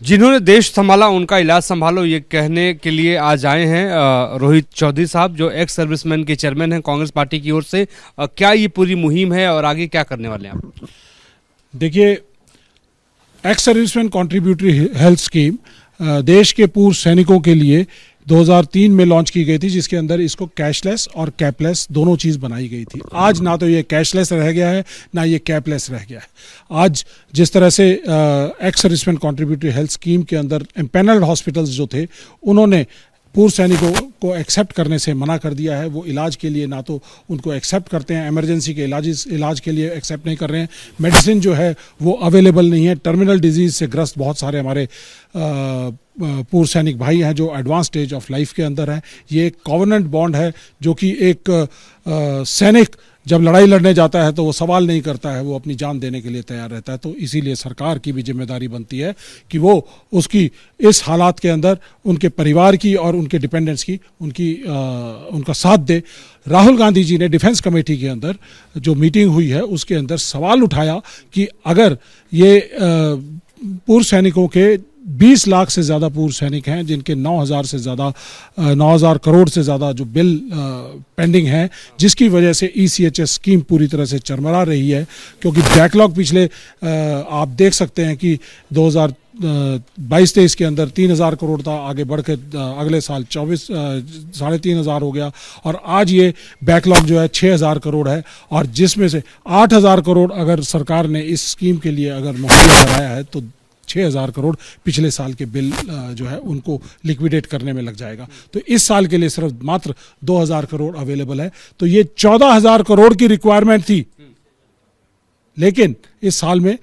जिन्होंने देश संभाला उनका इलाज संभालो, ये कहने के लिए आज आए हैं रोहित चौधरी साहब, जो एक्स सर्विसमैन के चेयरमैन हैं कांग्रेस पार्टी की ओर से। क्या ये पूरी मुहिम है और आगे क्या करने वाले हैं आप? देखिए, ex serviceman contributory health scheme देश के पूर्व सैनिकों के लिए 2003 में लॉन्च की गई थी, जिसके अंदर इसको कैशलेस और कैपलेस दोनों चीज़ बनाई गई थी। आज ना तो ये कैशलेस रह गया है, ना ये कैपलेस रह गया है। आज जिस तरह से ex serviceman contributory health scheme के अंदर एम्पैनल्ड हॉस्पिटल्स जो थे, उन्होंने पूर्व सैनिकों को एक्सेप्ट करने से मना कर दिया है। वो इलाज के लिए ना तो उनको एक्सेप्ट करते हैं, इमरजेंसी के इलाज के लिए एक्सेप्ट नहीं कर रहे हैं। मेडिसिन जो है वो अवेलेबल नहीं है। टर्मिनल डिजीज़ से ग्रस्त बहुत सारे हमारे पूर्व सैनिक भाई हैं जो एडवांस स्टेज ऑफ लाइफ के अंदर हैं। ये एक कॉवेनेंट बॉन्ड है जो कि एक सैनिक जब लड़ाई लड़ने जाता है तो वो सवाल नहीं करता है, वो अपनी जान देने के लिए तैयार रहता है। तो इसीलिए सरकार की भी जिम्मेदारी बनती है कि वो उसकी इस हालात के अंदर उनके परिवार की और उनके डिपेंडेंट्स की उनका साथ दे। राहुल गांधी जी ने डिफेंस कमेटी के अंदर जो मीटिंग हुई है उसके अंदर सवाल उठाया कि अगर ये पूर्व सैनिकों के 20 लाख से ज़्यादा पूर्व सैनिक हैं जिनके 9,000 करोड़ से ज़्यादा जो बिल पेंडिंग हैं, जिसकी वजह से ECHS स्कीम पूरी तरह से चरमरा रही है। क्योंकि बैकलॉग पिछले आप देख सकते हैं कि 2022-23 के अंदर 3,000 करोड़ था, आगे बढ़ के अगले साल 3,500 हो गया और आज ये बैकलॉग जो है 6,000 करोड़ है। और जिसमें से 8,000 करोड़ अगर सरकार ने इस स्कीम के लिए अगर मुहैया कराया है तो 6,000 करोड़ पिछले साल के बिल जो है उनको लिक्विडेट करने में लग जाएगा। तो इस साल के लिए सिर्फ मात्र 2,000 करोड़ अवेलेबल है। तो ये 14,000 करोड़ की रिक्वायरमेंट थी, लेकिन इस साल में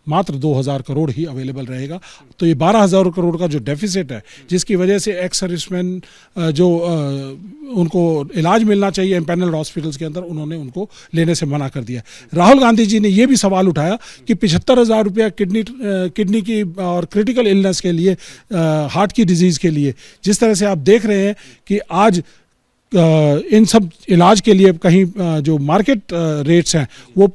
मात्र 2,000 करोड़ ही अवेलेबल रहेगा। तो ये 12,000 करोड़ का जो डेफिसिट है, जिसकी वजह से एक्स सर्विसमैन जो उनको इलाज मिलना चाहिए एम्पैनल्ड हॉस्पिटल्स के अंदर, उन्होंने उनको लेने से मना कर दिया। राहुल गांधी जी ने ये भी सवाल उठाया कि 75,000 रुपया किडनी की और क्रिटिकल इलनेस के लिए, हार्ट की डिजीज़ के लिए, जिस तरह से आप देख रहे हैं कि आज इन सब इलाज के लिए कहीं जो मार्केट रेट्स हैं वो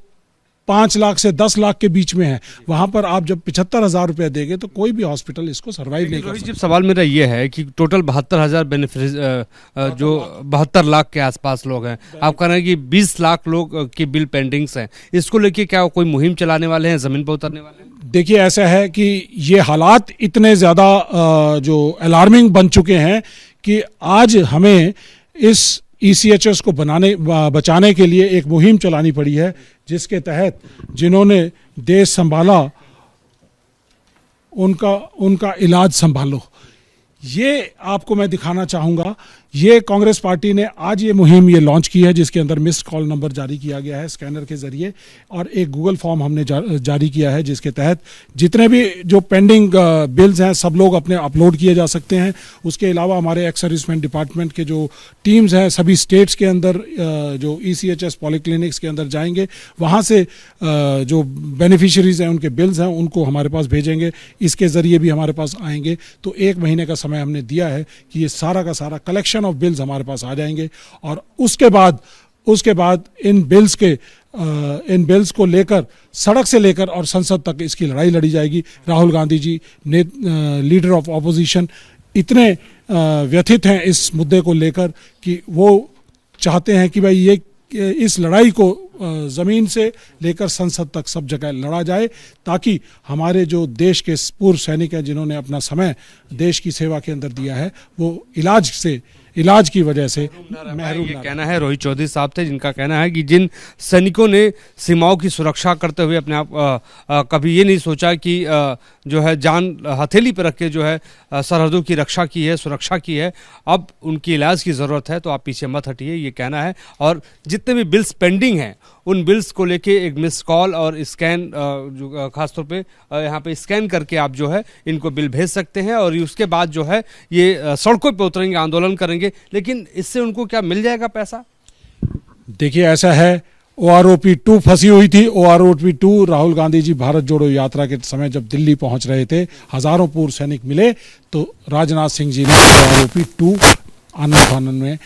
5 लाख से 10 लाख के बीच में है। वहां पर आप जब 75,000 रुपए देंगे तो कोई भी हॉस्पिटल इसको सर्वाइव नहीं कर सकता। सवाल मेरा ये है कि टोटल 72,000 बेनिफिशियरी जो 72 लाख के आसपास लोग हैं, आप कह रहे हैं कि 20 लाख लोग की बिल पेंडिंग्स हैं, इसको लेके क्या कोई मुहिम चलाने वाले हैं, जमीन पर उतरने वाले हैं? देखिए, ऐसा है कि ये हालात इतने ज़्यादा जो अलार्मिंग बन चुके हैं कि आज हमें इस ECHS को बचाने के लिए एक मुहिम चलानी पड़ी है, जिसके तहत जिन्होंने देश संभाला उनका इलाज संभालो। ये आपको मैं दिखाना चाहूँगा। ये कांग्रेस पार्टी ने आज ये मुहिम लॉन्च की है, जिसके अंदर मिस्ड कॉल नंबर जारी किया गया है स्कैनर के ज़रिए, और एक गूगल फॉर्म हमने जारी किया है, जिसके तहत जितने भी जो पेंडिंग बिल्स हैं सब लोग अपने अपलोड किए जा सकते हैं। उसके अलावा हमारे एक्स सर्विसमैन डिपार्टमेंट के जो टीम्स हैं सभी स्टेट्स के अंदर जो ECHS पॉलीक्लिनिक्स के अंदर जाएंगे, वहाँ से जो बेनिफिशरीज हैं उनके बिल्स हैं उनको हमारे पास भेजेंगे। इसके ज़रिए भी हमारे पास आएंगे। तो 1 महीने का समय हमने दिया है कि ये सारा का सारा कलेक्शन ऑफ बिल्स हमारे पास आ जाएंगे, और उसके बाद इन बिल्स को लेकर सड़क से लेकर और संसद तक इसकी लड़ाई लड़ी जाएगी। राहुल गांधी जी ने लीडर ऑफ ऑपोजिशन इतने व्यथित हैं इस मुद्दे को लेकर कि वो चाहते हैं कि भाई इस लड़ाई को ज़मीन से लेकर संसद तक सब जगह लड़ा जाए, ताकि हमारे जो देश के पूर्व सैनिक हैं जिन्होंने अपना समय देश की सेवा के अंदर दिया है, वो इलाज की वजह से महरूम। ये कहना है रोहित चौधरी साहब थे, जिनका कहना है कि जिन सैनिकों ने सीमाओं की सुरक्षा करते हुए अपने आप कभी ये नहीं सोचा कि जो है जान हथेली पर रख के जो है सरहदों की रक्षा की है, सुरक्षा की है, अब उनकी इलाज की ज़रूरत है, तो आप पीछे मत हटिए, ये कहना है। और जितने भी बिल्स पेंडिंग हैं उन बिल्स को लेके एक मिस कॉल और स्कैन, जो खासतौर पे यहाँ पे स्कैन करके आप जो है इनको बिल भेज सकते हैं, और उसके बाद जो है ये सड़कों पे उतरेंगे, आंदोलन करेंगे। लेकिन इससे उनको क्या मिल जाएगा पैसा? देखिए, ऐसा है, OROP-2 फंसी हुई थी। OROP-2 राहुल गांधी जी भारत जोड़ो यात्रा के समय जब दिल्ली पहुंच रहे थे, हजारों पूर्व सैनिक मिले, तो राजनाथ सिंह जी ने OROP-2 आनन फानन में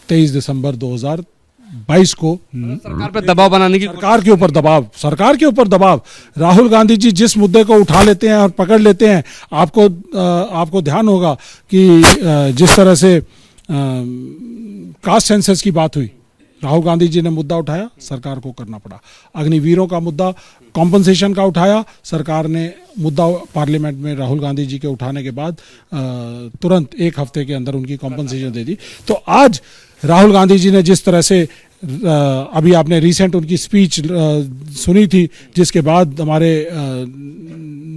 23 दिसंबर 22 को सरकार पर दबाव बनाने की सरकार के ऊपर दबाव। राहुल गांधी जी जिस मुद्दे को उठा लेते हैं और पकड़ लेते हैं, आपको ध्यान होगा कि जिस तरह से कास्ट सेंसस की बात हुई, राहुल गांधी जी ने मुद्दा उठाया, सरकार को करना पड़ा। अग्निवीरों का मुद्दा, कॉम्पनसेशन का उठाया, सरकार ने मुद्दा पार्लियामेंट में राहुल गांधी जी के उठाने के बाद तुरंत 1 हफ्ते के अंदर उनकी कॉम्पनसेशन दे दी। तो आज राहुल गांधी जी ने जिस तरह से अभी आपने रिसेंट उनकी स्पीच सुनी थी, जिसके बाद हमारे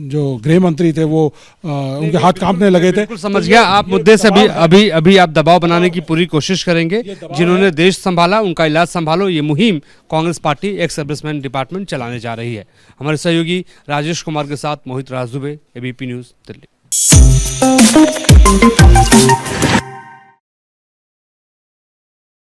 जो गृह मंत्री थे वो उनके हाथ कांपने लगे थे। बिल्कुल समझ गया। आप मुद्दे से अभी आप दबाव बनाने की पूरी कोशिश करेंगे। जिन्होंने देश संभाला उनका इलाज संभालो, ये मुहिम Congress party ex serviceman department चलाने जा रही है। हमारे सहयोगी राजेश कुमार के साथ मोहित राज दुबे, एबीपी न्यूज दिल्ली।